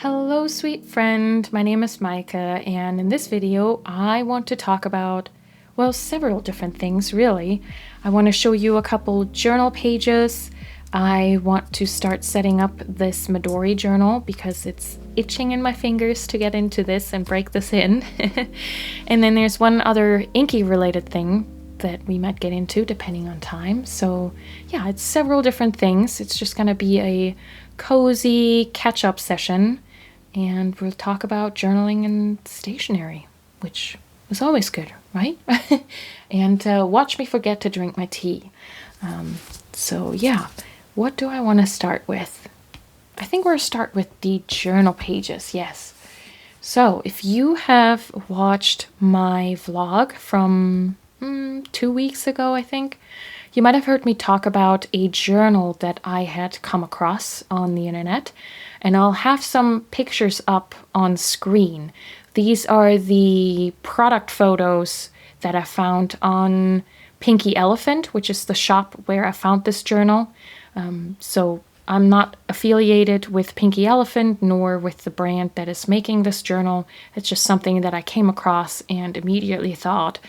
Hello, sweet friend. My name is Maike, and in this video, I want to talk about, well, several different things, really. I want to show you a couple journal pages. I want to start setting up this Midori journal because it's itching in my fingers to get into this and break this in. And then there's one other inky related thing that we might get into depending on time. So yeah, it's several different things. It's just going to be a cozy catch-up session, and we'll talk about journaling and stationery, which is always good, right? And watch me forget to drink my tea. So yeah, what do I want to start with? I think we'll start with the journal pages, yes. So if you have watched my vlog from 2 weeks ago, I think, you might have heard me talk about a journal that I had come across on the internet, and I'll have some pictures up on screen. These are the product photos that I found on Pinky Elephant, which is the shop where I found this journal. So I'm not affiliated with Pinky Elephant nor with the brand that is making this journal. It's just something that I came across and immediately thought,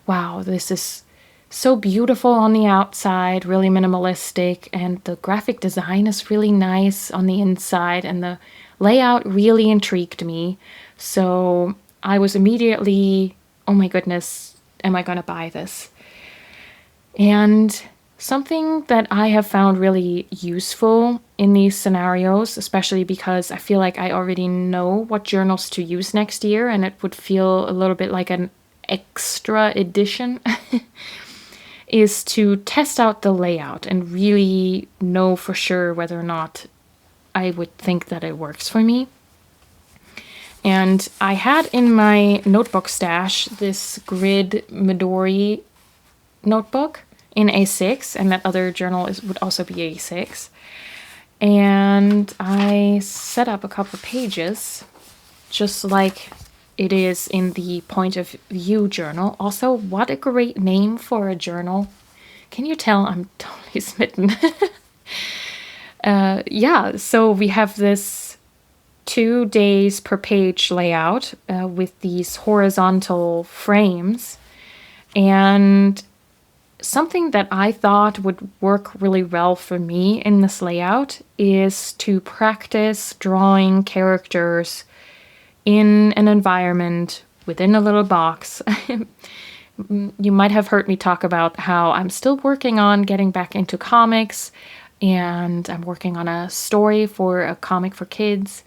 wow, this is so beautiful on the outside, really minimalistic, and the graphic design is really nice on the inside, and the layout really intrigued me. So I was immediately, oh my goodness, am I gonna buy this? And something that I have found really useful in these scenarios, especially because I feel like I already know what journals to use next year, and it would feel a little bit like an extra edition, is to test out the layout and really know for sure whether or not I would think that it works for me. And I had in my notebook stash this grid Midori notebook in A6, and that other journal would also be A6. And I set up a couple pages just like it is in the point of view journal. Also, what a great name for a journal. Can you tell I'm totally smitten? Yeah, so we have this 2 days per page layout with these horizontal frames. And something that I thought would work really well for me in this layout is to practice drawing characters in an environment within a little box. You might have heard me talk about how I'm still working on getting back into comics, and I'm working on a story for a comic for kids.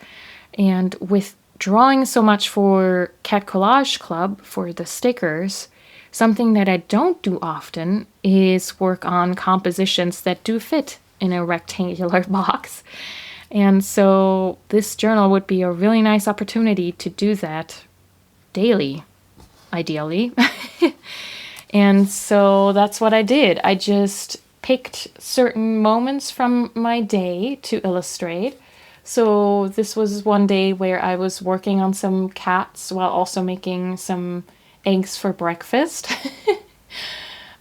And with drawing so much for Cat Collage Club for the stickers, something that I don't do often is work on compositions that do fit in a rectangular box. And so this journal would be a really nice opportunity to do that daily, ideally. And so that's what I did. I just picked certain moments from my day to illustrate. So this was one day where I was working on some cats while also making some eggs for breakfast.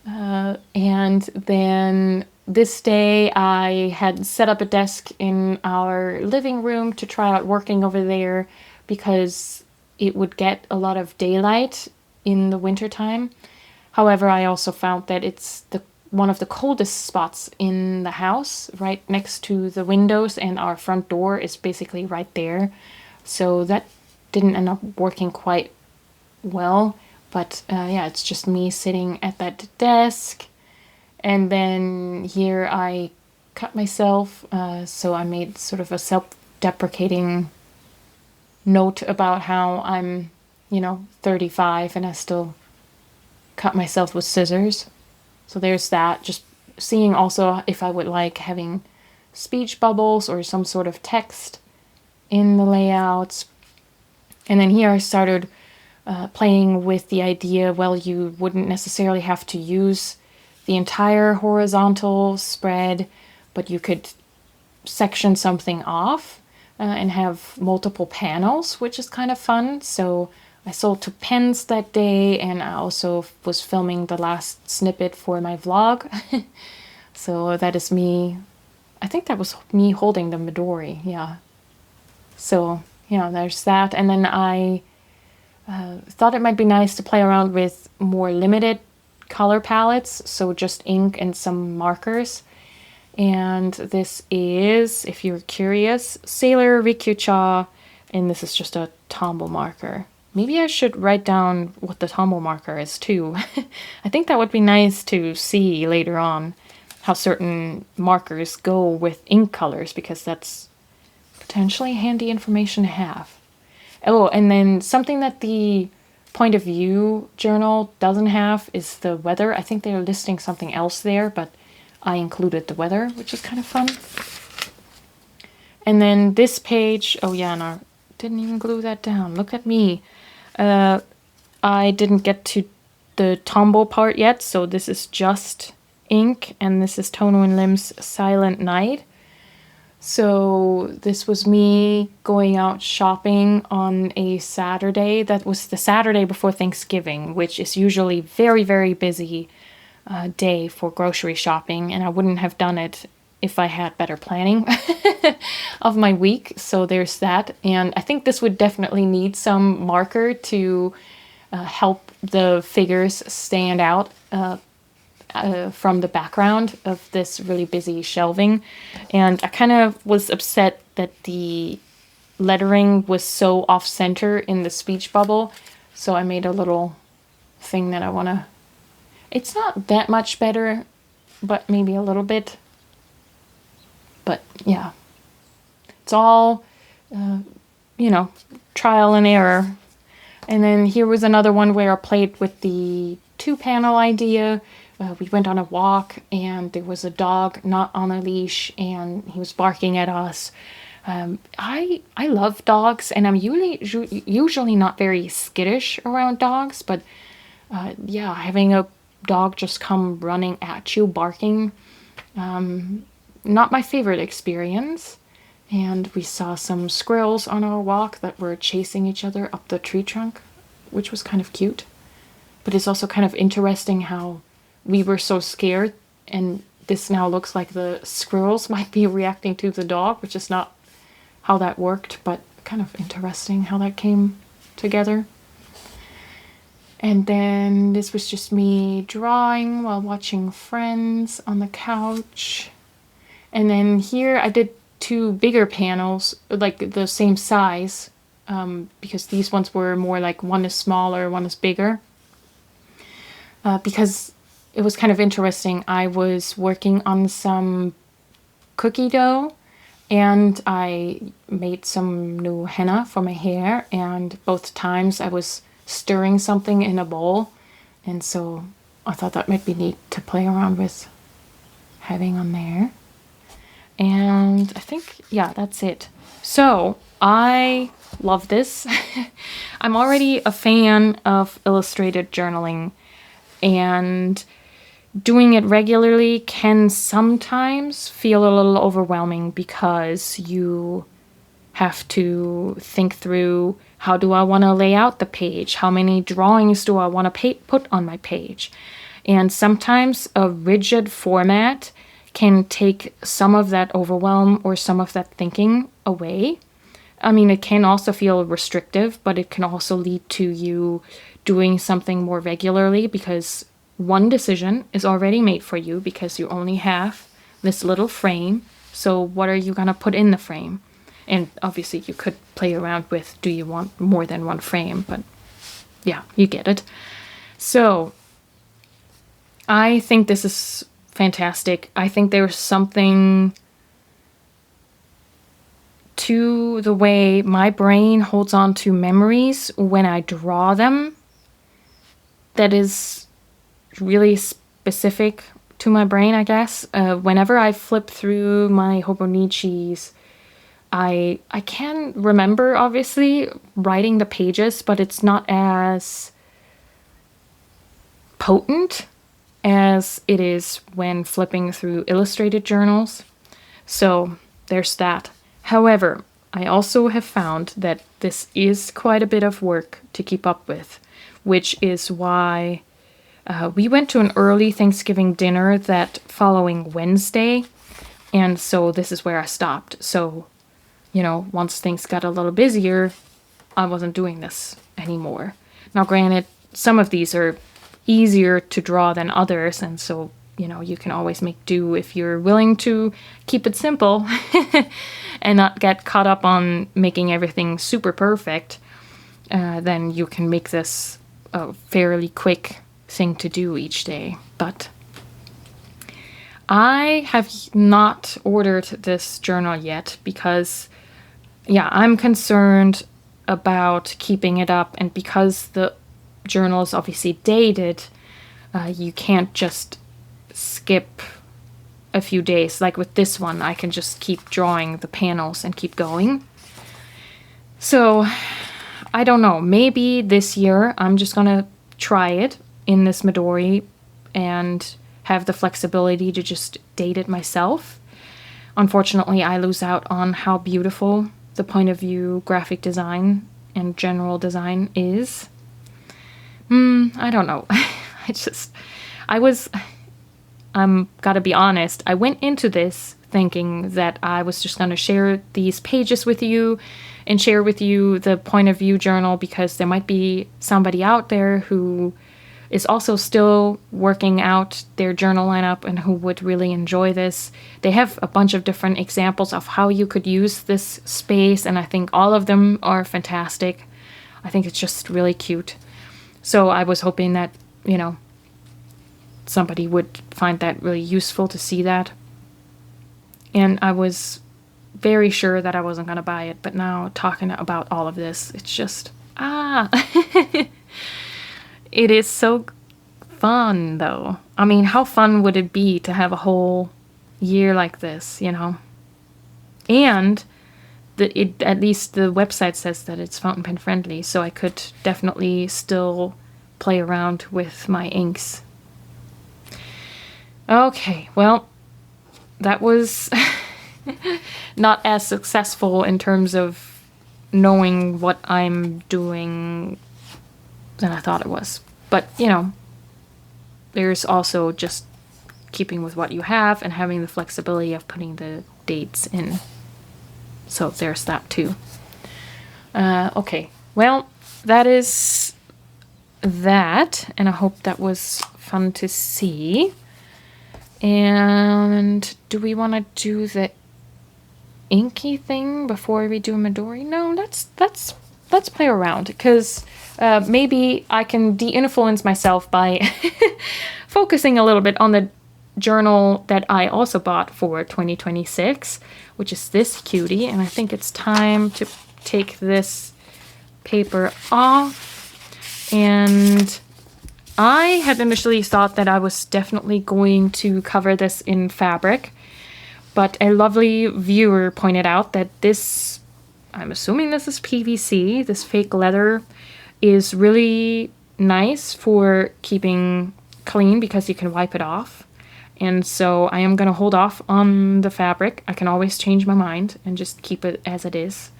And then this day I had set up a desk in our living room to try out working over there because it would get a lot of daylight in the wintertime. However, I also found that it's one of the coldest spots in the house, right next to the windows, and our front door is basically right there. So that didn't end up working quite well. But yeah, it's just me sitting at that desk. And then here I cut myself. So I made sort of a self-deprecating note about how I'm, 35 and I still cut myself with scissors. So there's that. Just seeing also if I would like having speech bubbles or some sort of text in the layouts. And then here I started playing with the idea, well, you wouldn't necessarily have to use the entire horizontal spread, but you could section something off and have multiple panels, which is kind of fun. So I sold 2 pens that day, and I also was filming the last snippet for my vlog. So that is me. I think that was me holding the Midori, yeah. So, you know, there's that. And then I thought it might be nice to play around with more limited color palettes, so just ink and some markers. And this is, if you're curious, Sailor Rikyucha, and this is just a Tombow marker. Maybe I should write down what the Tombow marker is too. I think that would be nice to see later on how certain markers go with ink colors, because that's potentially handy information to have. Oh, and then something that the point of view journal doesn't have is the weather. I think they're listing something else there, but I included the weather, which is kind of fun. And then this page, oh yeah, and I didn't even glue that down. Look at me. I didn't get to the Tombow part yet, so this is just ink, and this is Tono and Lim's Silent Night. So this was me going out shopping on a Saturday. That was the Saturday before Thanksgiving, which is usually very, very busy day for grocery shopping, and I wouldn't have done it if I had better planning of my week. So there's that. And I think this would definitely need some marker to help the figures stand out from the background of this really busy shelving. And I kind of was upset that the lettering was so off-center in the speech bubble. So I made a little thing that I want to... It's not that much better, but maybe a little bit. But yeah, it's all, you know, trial and error. And then here was another one where I played with the 2-panel idea. We went on a walk, and there was a dog not on a leash, and he was barking at us. I love dogs, and I'm usually not very skittish around dogs, but yeah, having a dog just come running at you, barking, not my favorite experience. And we saw some squirrels on our walk that were chasing each other up the tree trunk, which was kind of cute. But it's also kind of interesting how we were so scared, and this now looks like the squirrels might be reacting to the dog, which is not how that worked, but kind of interesting how that came together. And then this was just me drawing while watching Friends on the couch. And then here I did 2 bigger panels, like the same size, because these ones were more like one is smaller, one is bigger. Because it was kind of interesting. I was working on some cookie dough, and I made some new henna for my hair, and both times I was stirring something in a bowl, and so I thought that might be neat to play around with having on there. And I think, yeah, that's it. So I love this. I'm already a fan of illustrated journaling, and doing it regularly can sometimes feel a little overwhelming because you have to think through, how do I want to lay out the page? How many drawings do I want to put on my page? And sometimes a rigid format can take some of that overwhelm or some of that thinking away. I mean, it can also feel restrictive, but it can also lead to you doing something more regularly because one decision is already made for you because you only have this little frame. So what are you going to put in the frame? And obviously you could play around with, do you want more than one frame? But yeah, you get it. So I think this is fantastic. I think there's something to the way my brain holds on to memories when I draw them that is really specific to my brain, I guess. Whenever I flip through my Hobonichis, I can remember, obviously, writing the pages, but it's not as potent as it is when flipping through illustrated journals. So there's that. However, I also have found that this is quite a bit of work to keep up with, which is why we went to an early Thanksgiving dinner that following Wednesday, and so this is where I stopped. So you know, once things got a little busier, I wasn't doing this anymore. Now, granted, some of these are easier to draw than others, and so, you know, you can always make do if you're willing to keep it simple and not get caught up on making everything super perfect. Then you can make this a fairly quick thing to do each day. But I have not ordered this journal yet because, yeah, I'm concerned about keeping it up, and because the journal is obviously dated, you can't just skip a few days. Like with this one, I can just keep drawing the panels and keep going. So I don't know, maybe this year I'm just gonna try it in this Midori and have the flexibility to just date it myself. Unfortunately, I lose out on how beautiful the point of view graphic design and general design is. I don't know. I'm gotta be honest, I went into this thinking that I was just gonna share these pages with you and share with you the point of view journal, because there might be somebody out there who is also still working out their journal lineup and who would really enjoy this. They have a bunch of different examples of how you could use this space, and I think all of them are fantastic. I think it's just really cute. So I was hoping that, you know, somebody would find that really useful to see that. And I was very sure that I wasn't going to buy it, but now talking about all of this, it's just, It is so fun, though. I mean, how fun would it be to have a whole year like this, you know? And at least the website says that it's fountain pen friendly, so I could definitely still play around with my inks. Okay, well, that was not as successful in terms of knowing what I'm doing than I thought it was. But, you know, there's also just keeping with what you have and having the flexibility of putting the dates in. So there's that too. Okay, well, that is that, and I hope that was fun to see. And do we want to do the inky thing before we do Midori? No, let's play around, because maybe I can de-influence myself by focusing a little bit on the journal that I also bought for 2026, which is this cutie. And I think it's time to take this paper off. And I had initially thought that I was definitely going to cover this in fabric, but a lovely viewer pointed out that this, I'm assuming this is PVC, this fake leather, is really nice for keeping clean because you can wipe it off. And so I am going to hold off on the fabric. I can always change my mind and just keep it as it is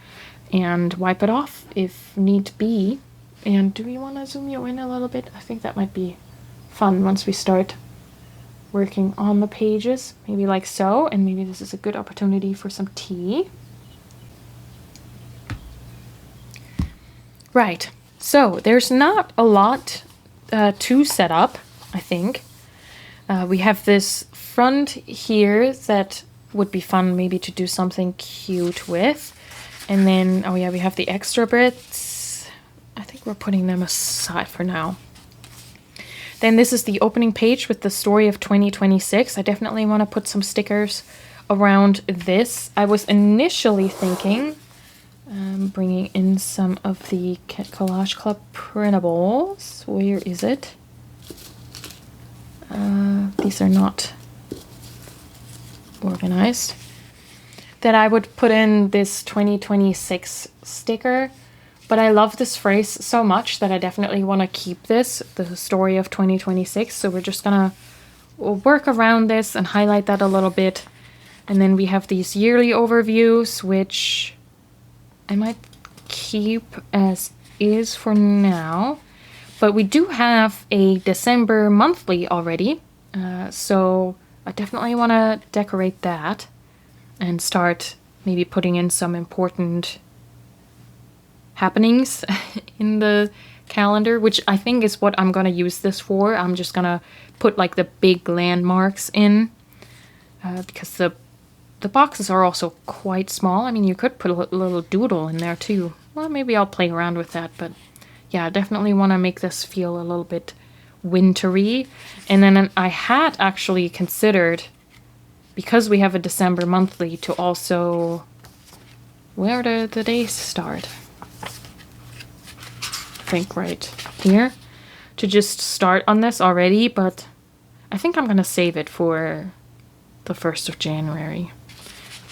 and wipe it off if need be. And do we want to zoom you in a little bit? I think that might be fun once we start working on the pages. Maybe like so, and maybe this is a good opportunity for some tea. Right, so there's not a lot to set up, I think. We have this front here that would be fun maybe to do something cute with. And then, oh yeah, we have the extra bits. I think we're putting them aside for now. Then this is the opening page with the story of 2026. I definitely want to put some stickers around this. I was initially thinking bringing in some of the Cat Collage Club printables. Where is it? These are not organized. That I would put in this 2026 sticker. But I love this phrase so much that I definitely want to keep this, the story of 2026. So we're just going to work around this and highlight that a little bit. And then we have these yearly overviews, which I might keep as is for now. But we do have a December monthly already. So I definitely want to decorate that and start maybe putting in some important happenings in the calendar, which I think is what I'm gonna use this for. I'm just gonna put like the big landmarks in because the boxes are also quite small. I mean, you could put a little doodle in there too. Well, maybe I'll play around with that, but yeah, I definitely want to make this feel a little bit wintry. And then I had actually considered, because we have a December monthly, to also, where do the days start? I think right here, to just start on this already, but I think I'm gonna save it for the 1st of January.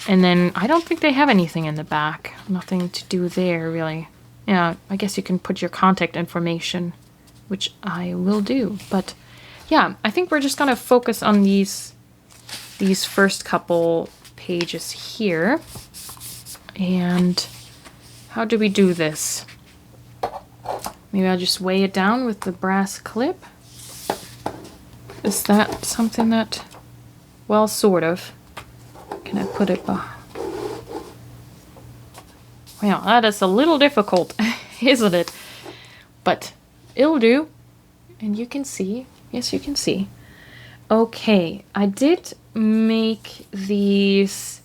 And then I don't think they have anything in the back. Nothing to do there, really. Yeah, I guess you can put your contact information, which I will do. But yeah, I think we're just gonna focus on these first couple pages here. And how do we do this? Maybe I'll just weigh it down with the brass clip. Is that something that, well, sort of. Can I put it behind? Well, that is a little difficult, isn't it? But it'll do. And you can see. Yes, you can see. Okay, I did make these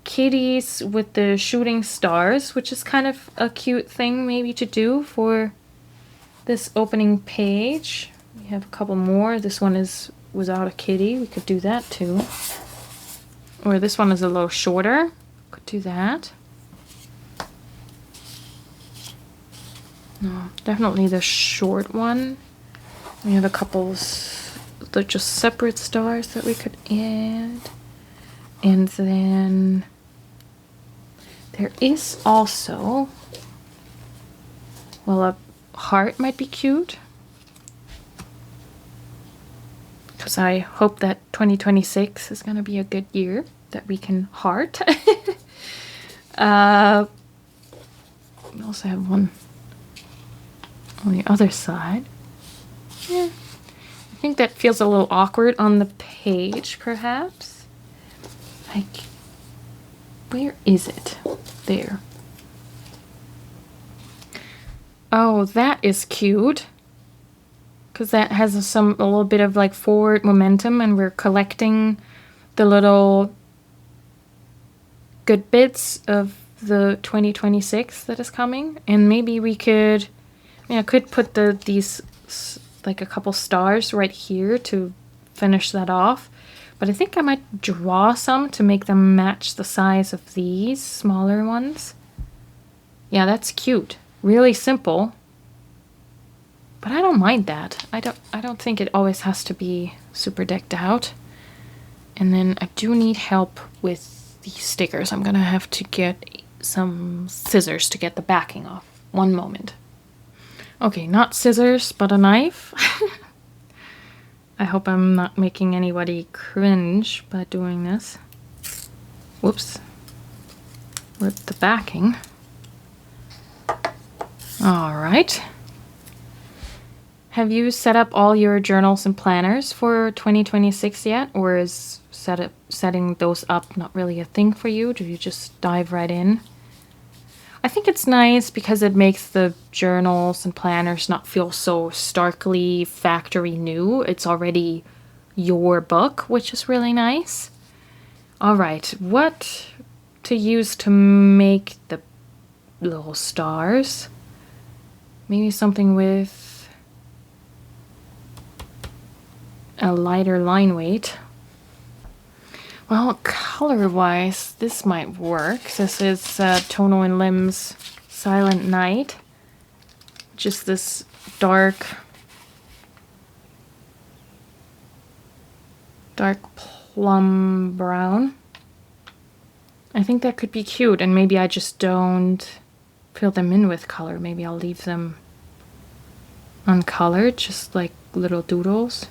kitties with the shooting stars, which is kind of a cute thing maybe to do for this opening page. We have a couple more. This one is without a kitty. We could do that too. Or this one is a little shorter. Could do that. No, definitely the short one. We have a couple that just separate stars that we could add. And then there is also, well, a heart might be cute. Because I hope that 2026 is going to be a good year that we can heart. We also have one on the other side. Yeah, I think that feels a little awkward on the page, perhaps. Like, where is it? There. Oh, that is cute. Because that has a little bit of like forward momentum, and we're collecting the little good bits of the 2026 that is coming. And maybe we could, I could put these like a couple stars right here to finish that off. But I think I might draw some to make them match the size of these smaller ones. Yeah, that's cute. Really simple. But I don't mind that. I don't think it always has to be super decked out. And then I do need help with these stickers. I'm gonna have to get some scissors to get the backing off. One moment. Okay, not scissors, but a knife. I hope I'm not making anybody cringe by doing this. Whoops. Rip the backing. All right. Have you set up all your journals and planners for 2026 yet? Or is setting those up not really a thing for you? Do you just dive right in? I think it's nice because it makes the journals and planners not feel so starkly factory new. It's already your book, which is really nice. All right, what to use to make the little stars? Maybe something with a lighter line weight. Well, color-wise, this might work. This is Tono and Lim's Silent Night, which is this dark plum brown. I think that could be cute, and maybe I just don't fill them in with color. Maybe I'll leave them uncolored, just like little doodles.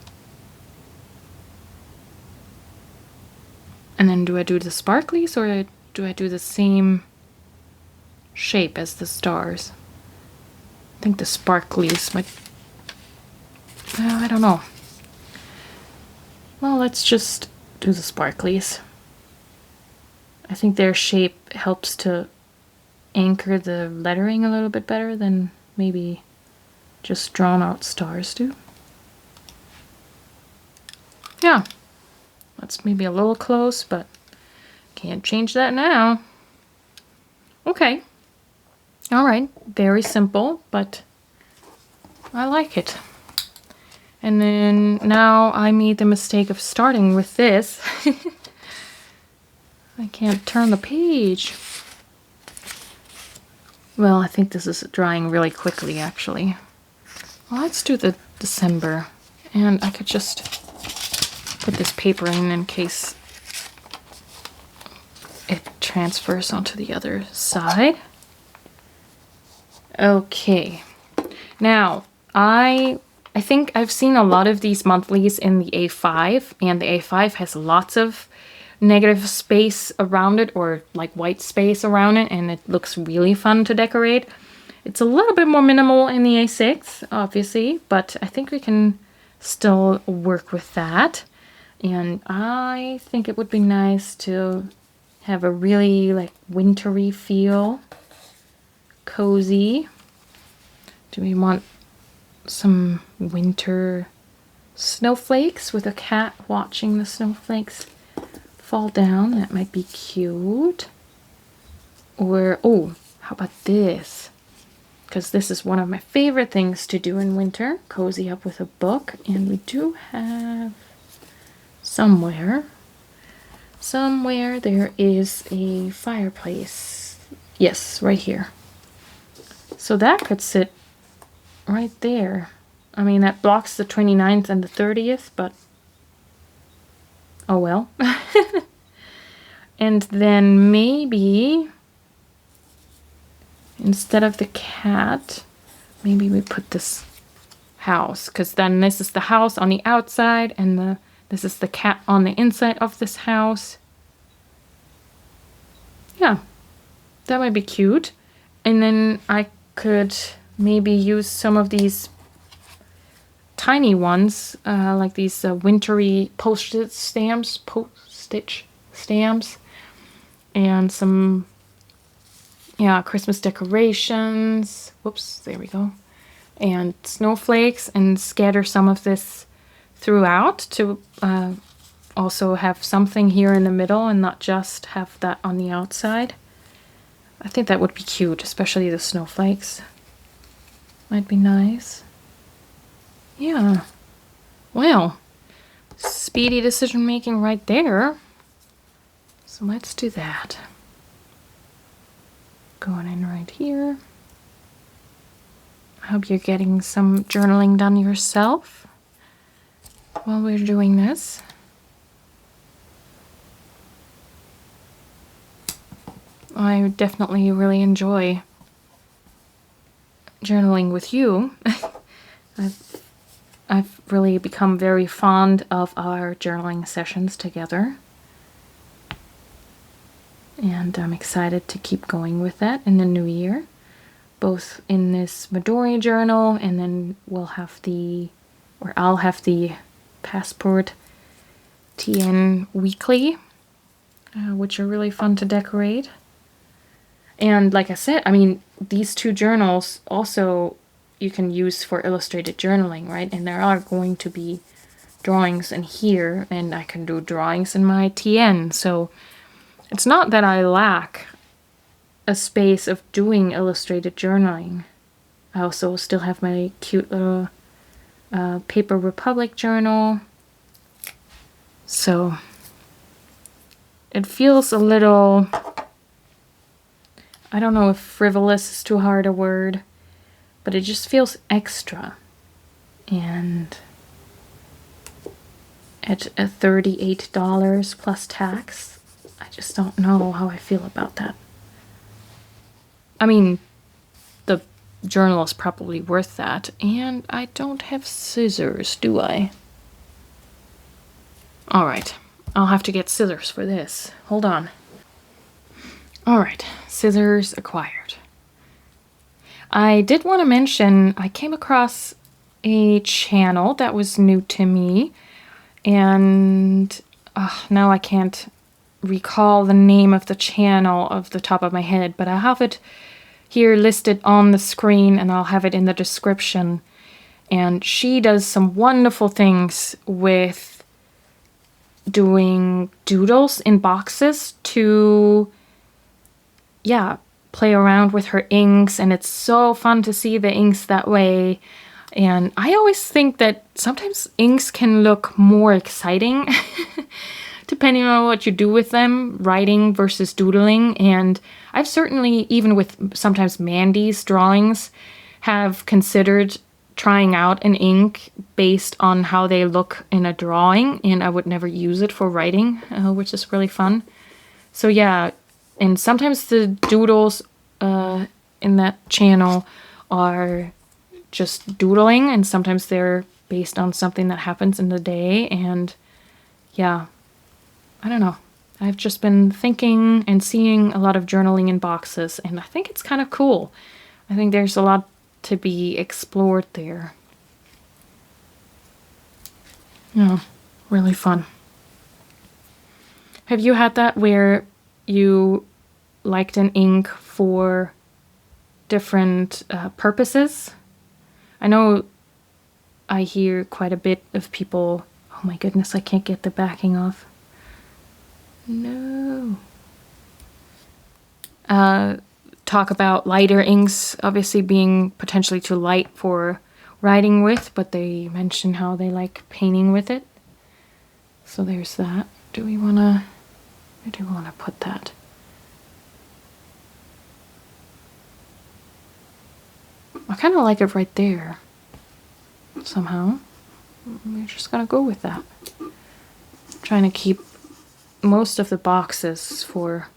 And then do I do the sparklies, or do I do the same shape as the stars? I think the sparklies might... I don't know. Well, let's just do the sparklies. I think their shape helps to anchor the lettering a little bit better than maybe just drawn out stars do. Yeah, that's maybe a little close, but can't change that now. Okay. All right, very simple, but I like it. And then now I made the mistake of starting with this. I can't turn the page. Well, I think this is drying really quickly, actually. Well, let's do the December. And I could just put this paper in case it transfers onto the other side. Okay. Now, I think I've seen a lot of these monthlies in the A5, and the A5 has lots of negative space around it, or like white space around it, and it looks really fun to decorate. It's a little bit more minimal in the A6, obviously, but I think we can still work with that. And I think it would be nice to have a really like wintry feel, cozy. Do we want some winter snowflakes with a cat watching the snowflakes fall down? That might be cute. Or, oh, how about this? Because this is one of my favorite things to do in winter, cozy up with a book. And we do have somewhere there is a fireplace. Yes, right here. So that could sit right there. I mean, that blocks the 29th and the 30th, but oh well. And then maybe instead of the cat, maybe we put this house, because then this is the house on the outside and this is the cat on the inside of this house. Yeah, that might be cute. And then I could maybe use some of these tiny ones, like these wintry postage stamps, and some, yeah, Christmas decorations. Whoops, there we go. And snowflakes, and scatter some of this throughout to also have something here in the middle and not just have that on the outside. I think that would be cute, especially the snowflakes. Might be nice. Yeah. Well, speedy decision making right there. So let's do that. Going in right here. I hope you're getting some journaling done yourself while we're doing this. I definitely really enjoy journaling with you. I've really become very fond of our journaling sessions together. And I'm excited to keep going with that in the new year. Both in this Midori journal, and then I'll have the Passport TN Weekly, which are really fun to decorate. And like I said, I mean, these two journals also you can use for illustrated journaling, right? And there are going to be drawings in here, and I can do drawings in my TN. So it's not that I lack a space of doing illustrated journaling. I also still have my cute little Paper Republic journal. So it feels a little, I don't know if frivolous is too hard a word, but it just feels extra. And at $38 plus tax, I just don't know how I feel about that. I mean, the journal is probably worth that, and I don't have scissors, do I? All right, I'll have to get scissors for this. Hold on. All right, scissors acquired. I did want to mention I came across a channel that was new to me, and now I can't recall the name of the channel off the top of my head, but I have it here listed on the screen and I'll have it in the description. And she does some wonderful things with doing doodles in boxes to, yeah, play around with her inks, and it's so fun to see the inks that way. And I always think that sometimes inks can look more exciting depending on what you do with them, writing versus doodling. And I've certainly, even with sometimes Mandy's drawings, have considered trying out an ink based on how they look in a drawing, and I would never use it for writing, which is really fun. So yeah, and sometimes the doodles in that channel are just doodling, and sometimes they're based on something that happens in the day. And yeah, I don't know. I've just been thinking and seeing a lot of journaling in boxes, and I think it's kind of cool. I think there's a lot to be explored there. Yeah, really fun. Have you had that where you liked an ink for different purposes? I know I hear quite a bit of people, oh my goodness, I can't get the backing off. No. Talk about lighter inks obviously being potentially too light for writing with, but they mention how they like painting with it. So there's that. Do we want to, where do we want to put that? I kind of like it right there somehow. We're just gonna go with that. I'm trying to keep most of the boxes for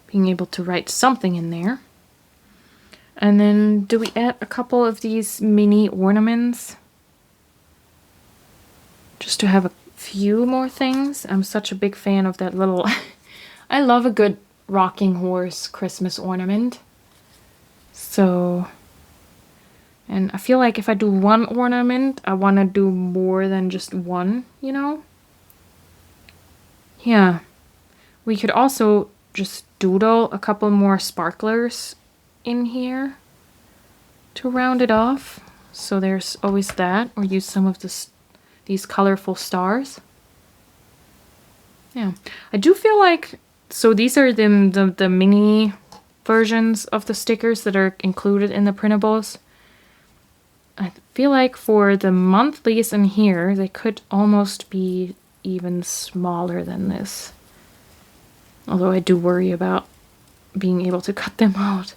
being able to write something in there. And then do we add a couple of these mini ornaments just to have a few more things? I'm such a big fan of that little I love a good rocking horse Christmas ornament. So, and I feel like if I do one ornament, I want to do more than just one, you know? Yeah. We could also just doodle a couple more sparklers in here to round it off. So there's always that, or use some of these colorful stars. Yeah. I do feel like, so these are the mini versions of the stickers that are included in the printables. I feel like for the monthlies in here, they could almost be even smaller than this. Although I do worry about being able to cut them out.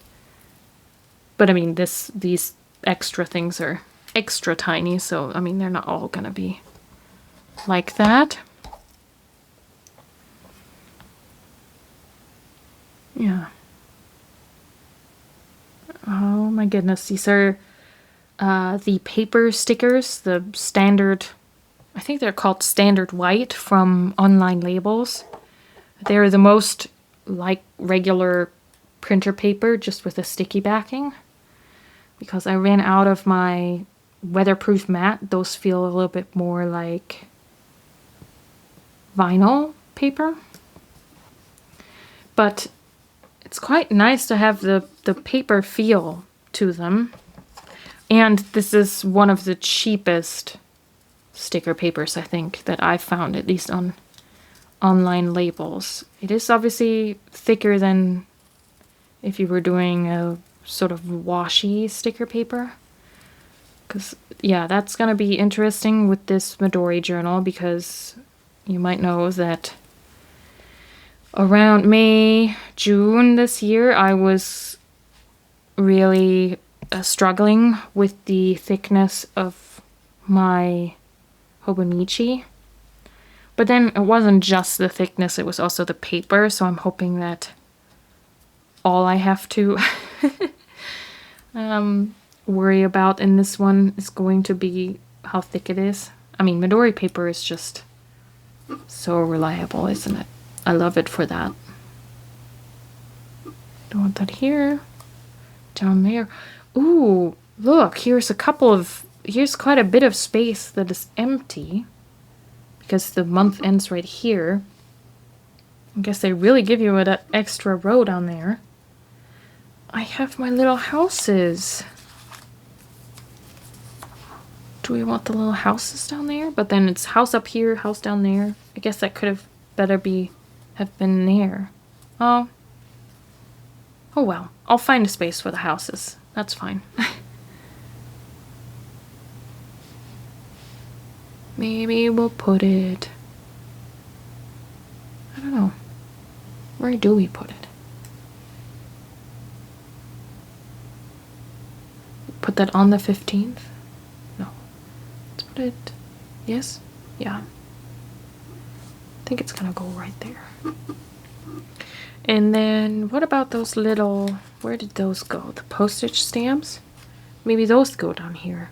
But I mean, these extra things are extra tiny, so I mean, they're not all gonna be like that. Yeah. Oh my goodness, these are the paper stickers, the standard, I think they're called standard white from Online Labels. They're the most like regular printer paper, just with a sticky backing. Because I ran out of my weatherproof mat, those feel a little bit more like vinyl paper. But it's quite nice to have the paper feel to them. And this is one of the cheapest sticker papers, I think, that I've found, at least on Online Labels. It is obviously thicker than if you were doing a sort of washi sticker paper. Because, yeah, that's going to be interesting with this Midori journal, because you might know that around May, June this year, I was really struggling with the thickness of my Hobonichi. But then it wasn't just the thickness, it was also the paper, so I'm hoping that all I have to worry about in this one is going to be how thick it is. I mean, Midori paper is just so reliable, isn't it? I love it for that. Don't want that here. Down there. Ooh, look, here's quite a bit of space that is empty, because the month ends right here. I guess they really give you that extra row down there. I have my little houses. Do we want the little houses down there? But then it's house up here, house down there. I guess that could have have been there. Oh. Oh well. I'll find a space for the houses. That's fine. Maybe we'll put it... I don't know. Where do we put it? Put that on the 15th? No. Let's put it... Yes? Yeah. I think it's gonna go right there. And then what about those little... Where did those go? The postage stamps? Maybe those go down here.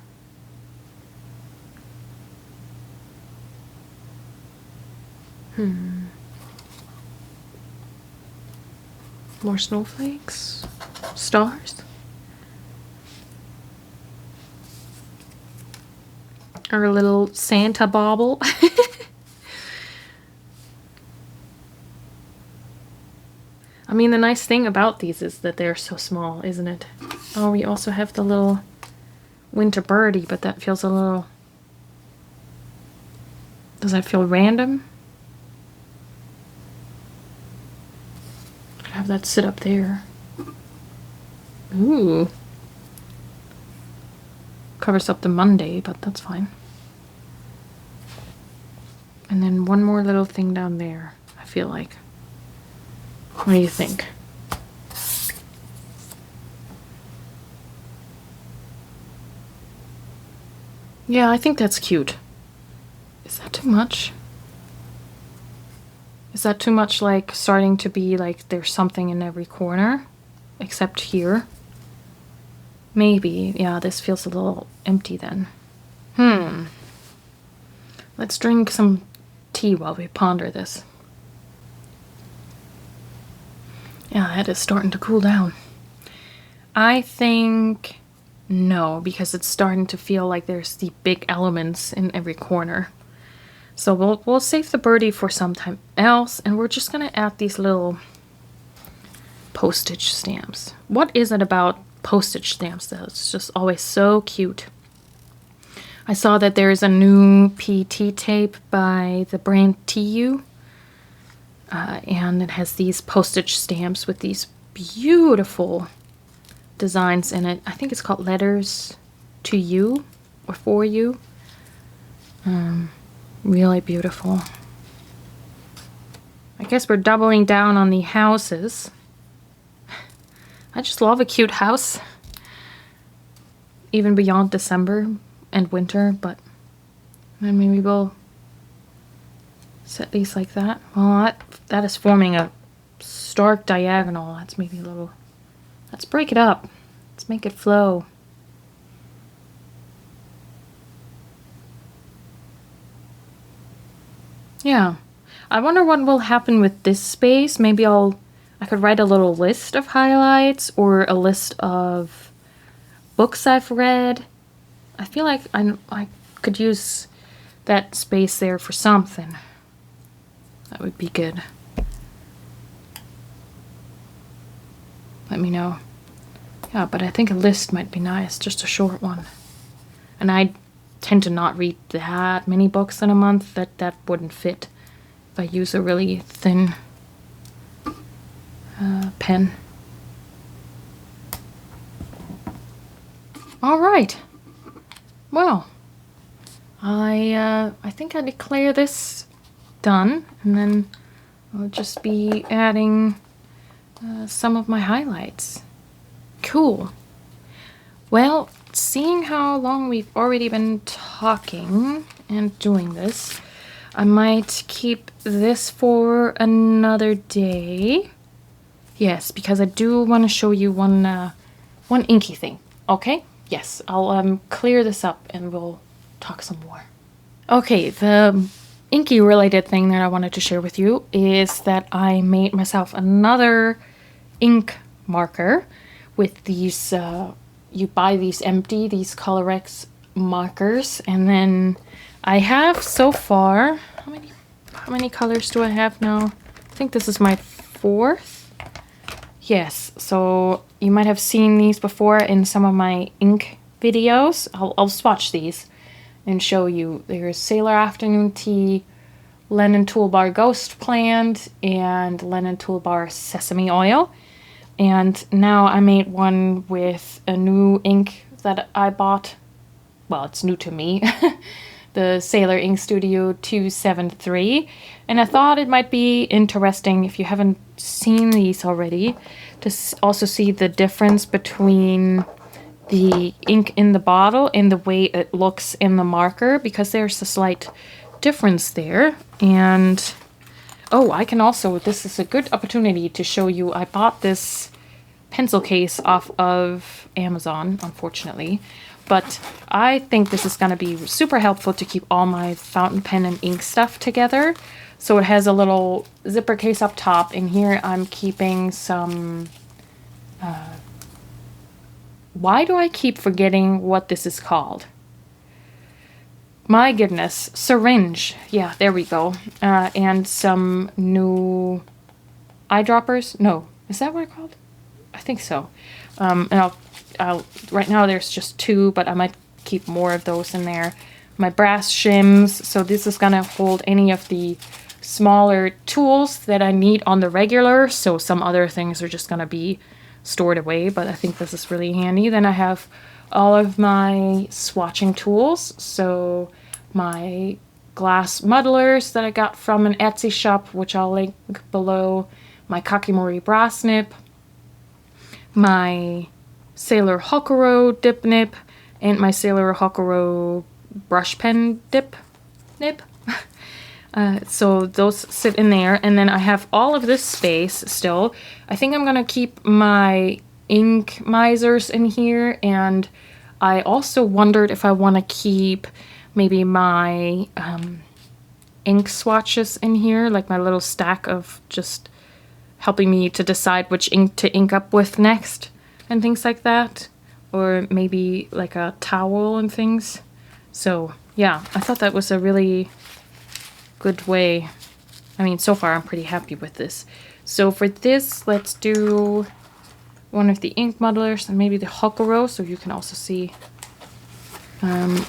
More snowflakes? Stars? Or a little Santa bauble? I mean, the nice thing about these is that they're so small, isn't it? Oh, we also have the little winter birdie, but that feels a little... Does that feel random? Have that sit up there. Ooh. Covers up the Monday, but that's fine. And then one more little thing down there, I feel like. What do you think? Yeah, I think that's cute. Is that too much? Is that too much, like, starting to be like there's something in every corner? Except here? Maybe. Yeah, this feels a little empty then. Let's drink some tea while we ponder this. Yeah, that is starting to cool down. I think no, because it's starting to feel like there's the big elements in every corner. So we'll save the birdie for sometime else, and we're just gonna add these little postage stamps. What is it about postage stamps that it's just always so cute? I saw that there is a new PT tape by the brand TU, and it has these postage stamps with these beautiful designs in it. I think it's called Letters to You or For You. Really beautiful. I guess we're doubling down on the houses. I just love a cute house. Even beyond December and winter, but then maybe we'll set these like that. Well, that is forming a stark diagonal. That's maybe a little... Let's break it up. Let's make it flow. Yeah. I wonder what will happen with this space. Maybe I could write a little list of highlights or a list of books I've read. I feel like I could use that space there for something. That would be good. Let me know. Yeah, but I think a list might be nice, just a short one. And I tend to not read that many books in a month. That wouldn't fit if I use a really thin pen. All right. Well, I think I declare this done, and then I'll just be adding some of my highlights. Cool. Well, seeing how long we've already been talking and doing this, I might keep this for another day. Yes, because I do want to show you one inky thing. Okay? Yes, I'll clear this up and we'll talk some more. Okay, the inky related thing that I wanted to share with you is that I made myself another ink marker with these, you buy these empty, these Colorex markers, and then I have so far, how many colors do I have now? think this is my 4th. Yes, so you might have seen these before in some of my ink videos. I'll swatch these and show you. There's Sailor Afternoon Tea, Lennon Toolbar Ghost Plant, and Lennon Toolbar Sesame Oil. And now I made one with a new ink that I bought. Well, it's new to me. The Sailor Ink Studio 273. And I thought it might be interesting, if you haven't seen these already, to also see the difference between the ink in the bottle and the way it looks in the marker, because there's a slight difference there. And oh, I can also, this is a good opportunity to show you, I bought this pencil case off of Amazon, unfortunately. But I think this is going to be super helpful to keep all my fountain pen and ink stuff together. So it has a little zipper case up top, and here I'm keeping some... why do I keep forgetting what this is called? My goodness, syringe. Yeah, there we go. And some new eyedroppers. No, is that what it's called? I think so. And I'll right now there's just 2, but I might keep more of those in there. My brass shims. So this is gonna hold any of the smaller tools that I need on the regular. So some other things are just gonna be stored away, but I think this is really handy. Then I have all of my swatching tools. So my glass muddlers that I got from an Etsy shop, which I'll link below. My Kakimori brass nib. My Sailor Hokuro dip nib, and my Sailor Hokuro brush pen dip nib. So those sit in there, and then I have all of this space still. I think I'm gonna keep my ink misers in here, and I also wondered if I want to keep maybe my ink swatches in here, like my little stack of just helping me to decide which ink to ink up with next and things like that, or maybe like a towel and things. So yeah, I thought that was a really good way. I mean, so far I'm pretty happy with this. So for this, let's do one of the ink muddlers and maybe the Hokuro, so you can also see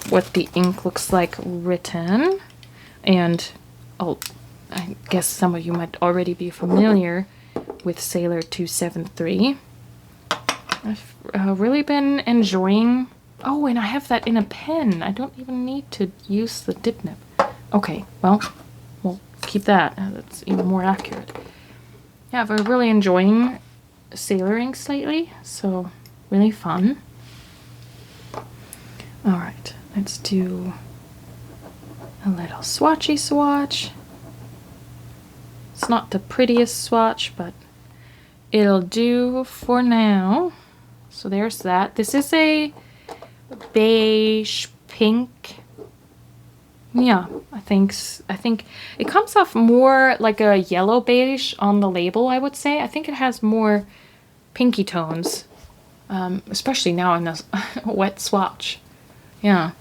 what the ink looks like written. And oh, I guess some of you might already be familiar with Sailor 273. I've really been enjoying... Oh, and I have that in a pen. I don't even need to use the dip nib. Okay, well, we'll keep that. That's even more accurate. Yeah, I've been really enjoying Sailor inks lately, so really fun. Alright, let's do a little swatchy swatch. It's not the prettiest swatch, but it'll do for now. So there's that. This is a beige pink. Yeah, I think it comes off more like a yellow beige on the label, I would say. I think it has more pinky tones, especially now in this wet swatch. Yeah,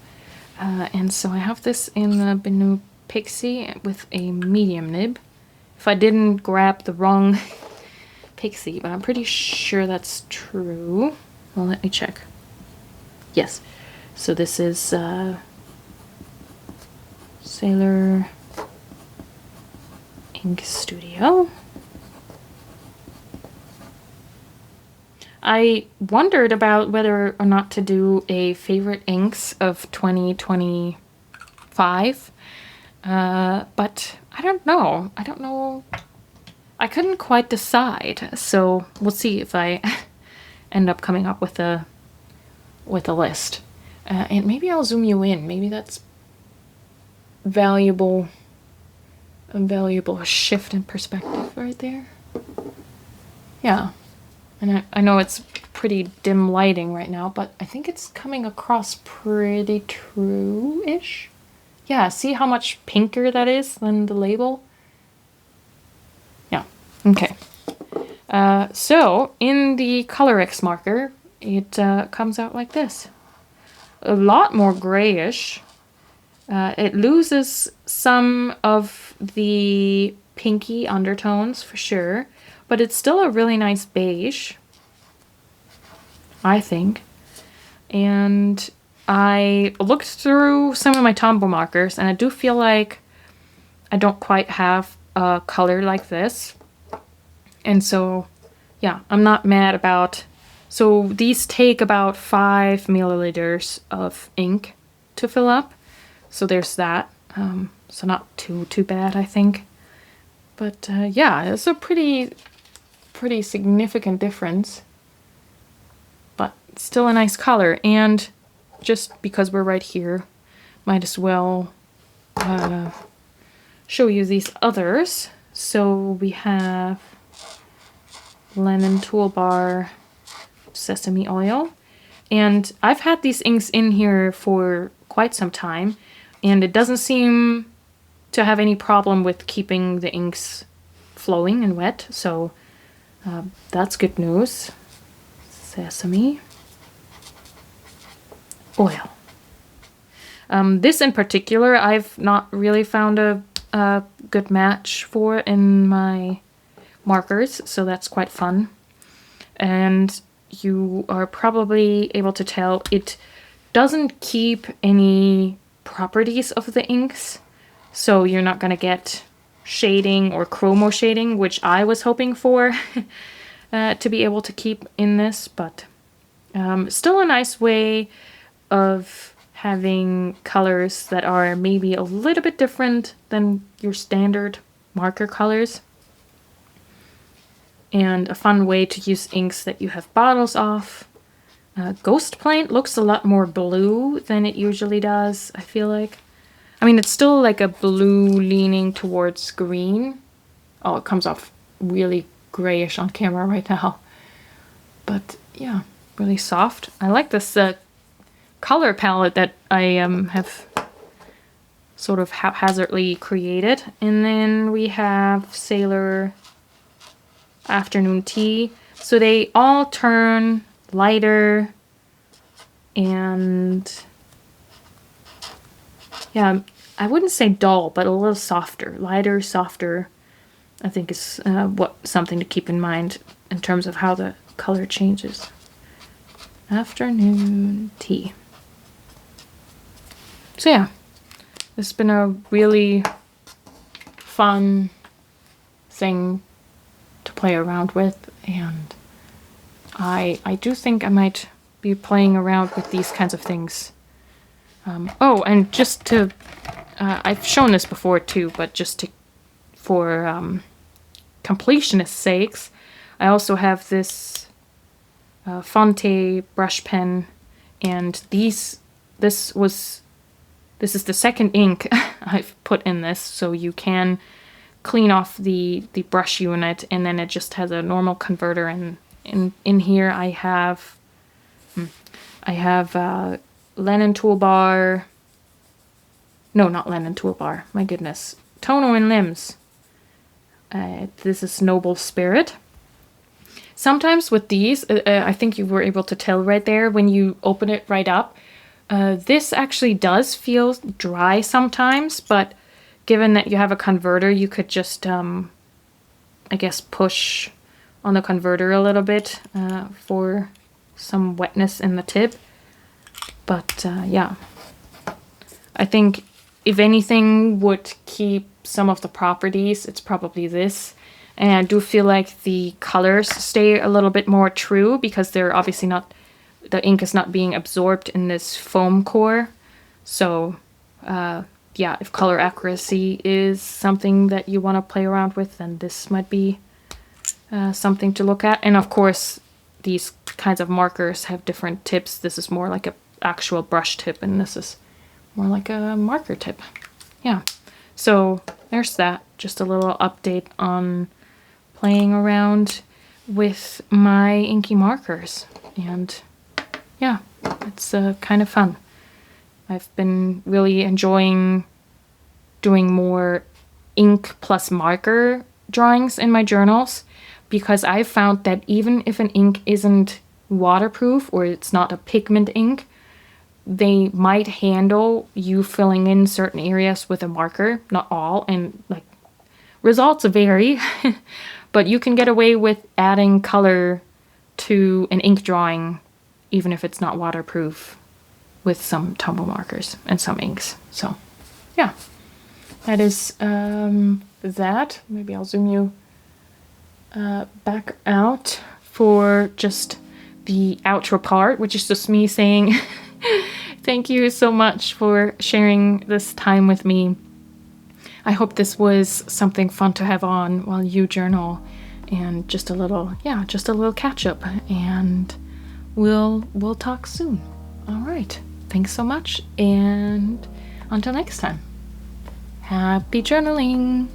and so I have this in the Benu Pixie with a medium nib. If I didn't grab the wrong Pixie, but I'm pretty sure that's true. Well, let me check. Yes, so this is Sailor Ink Studio. I wondered about whether or not to do a favorite inks of 2025, but I don't know. I couldn't quite decide, so we'll see if I end up coming up with a list. And maybe I'll zoom you in. Maybe that's a valuable shift in perspective right there. Yeah. And I know it's pretty dim lighting right now, but I think it's coming across pretty true-ish. Yeah, see how much pinker that is than the label? Yeah, okay. So, in the ColorX marker, it comes out like this. A lot more grayish. It loses some of the pinky undertones for sure, but it's still a really nice beige, I think. And I looked through some of my Tombow markers, and I do feel like I don't quite have a color like this. And so, yeah, I'm not mad about... So these take about 5 milliliters of ink to fill up. So there's that. So not too bad, I think. But yeah, it's a pretty significant difference. But still a nice color. And just because we're right here, might as well show you these others. So we have Lemon Toolbar Sesame Oil. And I've had these inks in here for quite some time, and it doesn't seem to have any problem with keeping the inks flowing and wet, so that's good news. Sesame oil. This in particular I've not really found a good match for in my markers, so that's quite fun. And you are probably able to tell it doesn't keep any properties of the inks, so you're not gonna get shading or chromo shading, which I was hoping for to be able to keep in this, but still a nice way of having colors that are maybe a little bit different than your standard marker colors. And a fun way to use inks that you have bottles of. Ghost Paint looks a lot more blue than it usually does, I feel like. I mean, it's still like a blue leaning towards green. Oh, it comes off really grayish on camera right now. But yeah, really soft. I like this color palette that I have sort of haphazardly created. And then we have Sailor Afternoon Tea. So they all turn lighter and yeah, I wouldn't say dull, but a little softer. Lighter, softer, I think is something to keep in mind in terms of how the color changes. Afternoon Tea. So yeah, this has been a really fun thing to play around with, and I do think I might be playing around with these kinds of things. Oh, and just to, I've shown this before too, but just to, for completionist sakes, I also have this Fonte brush pen, and this is the second ink I've put in this, so you can clean off the brush unit, and then it just has a normal converter. And in here I have Lennon Toolbar. No, not Lennon Toolbar. My goodness, Tono and Limbs. This is Noble Spirit. Sometimes with these, I think you were able to tell right there when you open it right up. This actually does feel dry sometimes, but given that you have a converter, you could just, I guess, push on the converter a little bit for some wetness in the tip. But yeah, I think if anything would keep some of the properties, it's probably this. And I do feel like the colors stay a little bit more true because they're obviously not, the ink is not being absorbed in this foam core. So yeah, if color accuracy is something that you want to play around with, then this might be something to look at. And of course, these kinds of markers have different tips. This is more like an actual brush tip, and this is more like a marker tip. Yeah, so there's that. Just a little update on playing around with my inky markers. And yeah, it's kind of fun. I've been really enjoying doing more ink plus marker drawings in my journals, because I've found that even if an ink isn't waterproof or it's not a pigment ink, they might handle you filling in certain areas with a marker, not all. And like Results vary, but you can get away with adding color to an ink drawing even if it's not waterproof with some tumble markers and some inks. So yeah, that is that. Maybe I'll zoom you back out for just the outro part, which is just me saying thank you so much for sharing this time with me. I hope this was something fun to have on while you journal, and just a little, yeah, just a little catch up, and we'll talk soon. All right. Thanks so much, and until next time. Happy journaling.